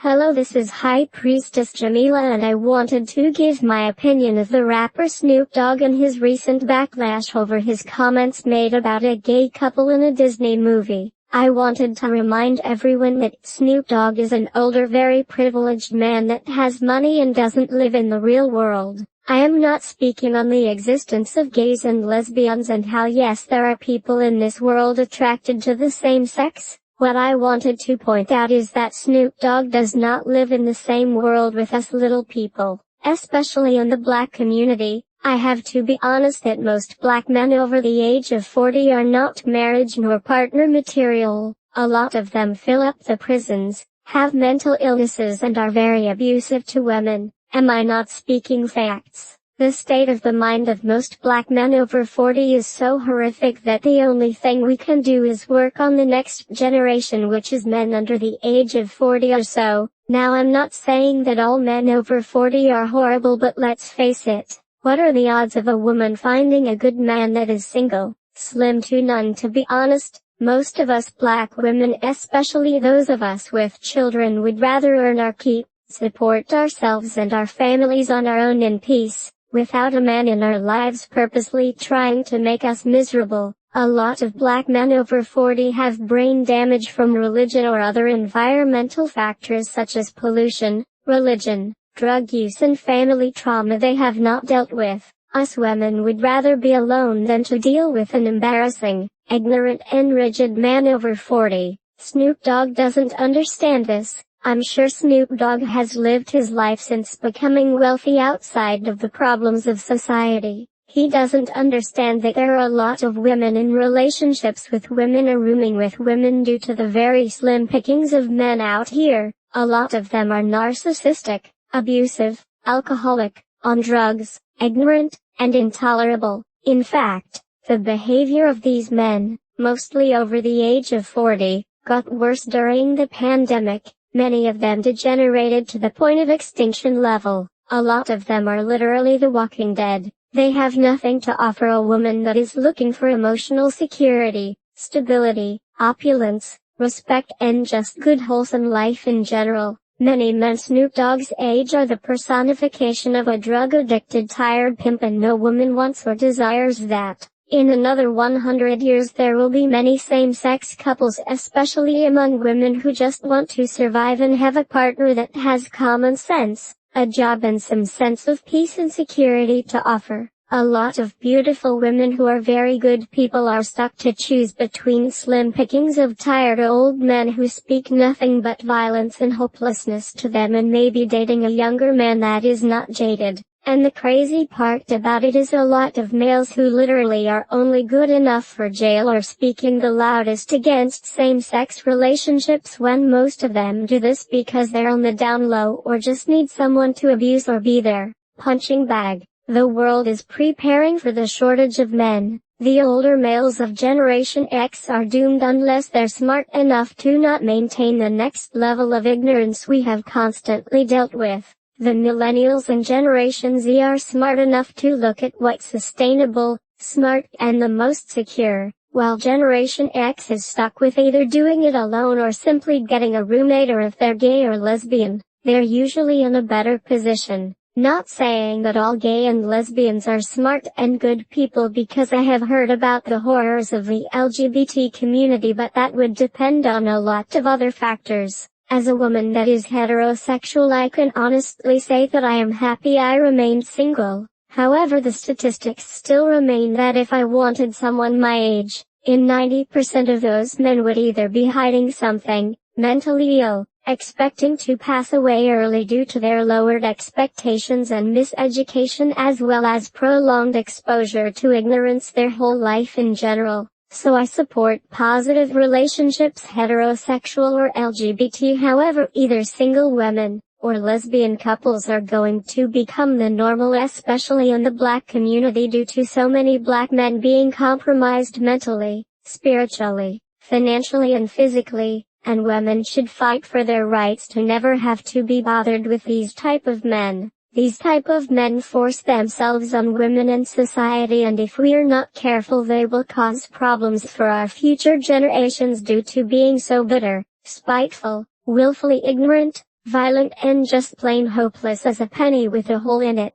Hello, this is High Priestess Jamila, and I wanted to give my opinion of the rapper Snoop Dogg and his recent backlash over his comments made about a gay couple in a Disney movie. I wanted to remind everyone that Snoop Dogg is an older, very privileged man that has money and doesn't live in the real world. I am not speaking on the existence of gays and lesbians and how yes, there are people in this world attracted to the same sex. What I wanted to point out is that Snoop Dogg does not live in the same world with us little people, especially in the black community. I have to be honest that most black men over the age of 40 are not marriage nor partner material. A lot of them fill up the prisons, have mental illnesses and are very abusive to women. Am I not speaking facts? The state of the mind of most black men over 40 is so horrific that the only thing we can do is work on the next generation, which is men under the age of 40 or so. Now I'm not saying that all men over 40 are horrible, but let's face it. What are the odds of a woman finding a good man that is single? Slim to none, to be honest. Most of us black women, especially those of us with children, would rather earn our keep, support ourselves and our families on our own in peace, without a man in our lives purposely trying to make us miserable. A lot of black men over 40 have brain damage from religion or other environmental factors such as pollution, religion, drug use and family trauma they have not dealt with. Us women would rather be alone than to deal with an embarrassing, ignorant and rigid man over 40. Snoop Dogg doesn't understand this. I'm sure Snoop Dogg has lived his life since becoming wealthy outside of the problems of society. He doesn't understand that there are a lot of women in relationships with women or rooming with women due to the very slim pickings of men out here. A lot of them are narcissistic, abusive, alcoholic, on drugs, ignorant, and intolerable. In fact, the behavior of these men, mostly over the age of 40, got worse during the pandemic. Many of them degenerated to the point of extinction level. A lot of them are literally the walking dead. They have nothing to offer a woman that is looking for emotional security, stability, opulence, respect and just good wholesome life in general. Many men Snoop Dogg's age are the personification of a drug-addicted tired pimp, and no woman wants or desires that. In another 100 years there will be many same-sex couples, especially among women who just want to survive and have a partner that has common sense, a job and some sense of peace and security to offer. A lot of beautiful women who are very good people are stuck to choose between slim pickings of tired old men who speak nothing but violence and hopelessness to them, and maybe dating a younger man that is not jaded. And the crazy part about it is a lot of males who literally are only good enough for jail or speaking the loudest against same-sex relationships, when most of them do this because they're on the down low or just need someone to abuse or be their punching bag. The world is preparing for the shortage of men. The older males of Generation X are doomed unless they're smart enough to not maintain the next level of ignorance we have constantly dealt with. The millennials and Generation Z are smart enough to look at what's sustainable, smart, and the most secure, while Generation X is stuck with either doing it alone or simply getting a roommate, or if they're gay or lesbian, they're usually in a better position. Not saying that all gay and lesbians are smart and good people, because I have heard about the horrors of the LGBT community, but that would depend on a lot of other factors. As a woman that is heterosexual, I can honestly say that I am happy I remained single. However, the statistics still remain that if I wanted someone my age, 90% of those men would either be hiding something, mentally ill, expecting to pass away early due to their lowered expectations and miseducation, as well as prolonged exposure to ignorance their whole life in general. So I support positive relationships, heterosexual or LGBT. However, either single women or lesbian couples are going to become the normal, especially in the black community, due to so many black men being compromised mentally, spiritually, financially and physically, and women should fight for their rights to never have to be bothered with these type of men. These type of men force themselves on women and society, and if we are not careful they will cause problems for our future generations due to being so bitter, spiteful, willfully ignorant, violent and just plain hopeless as a penny with a hole in it.